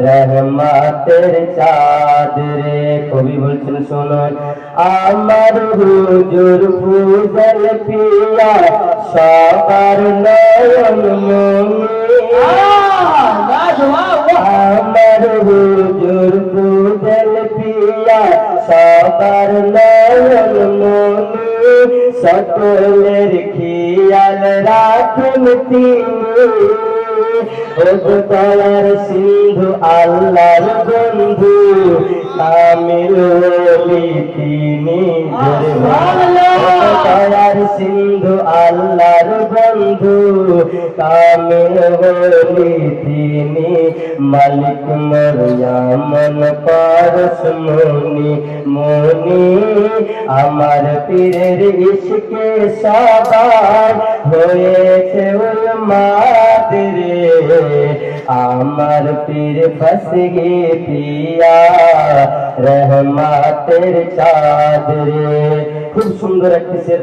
রহমতের চাঁদ রে। কবি বলছেন শুনুন, আমার হুজুর ফুজল পিয়া সবার নয়ন মনি। আমার হুজুর ফুজল পিয়া সবার নয়ন মনি। সকলের খেয়াল রাখেন তিনি, দয়ার সিন্ধু আল্লাহর বন্ধু কামিল ওলি তিনি। দয়ার সিন্ধু আল্লাহর বন্ধু কামিল ওলি তিনি। মালিক মরিয়ামন পরশ মনি মনি। আমার পীরের ইশকে সবার হয়েছে উম্মাদ রে। আমার পীর বস গে পিয়া রহমতের চাঁদ রে। খুব সুন্দর একটি শের।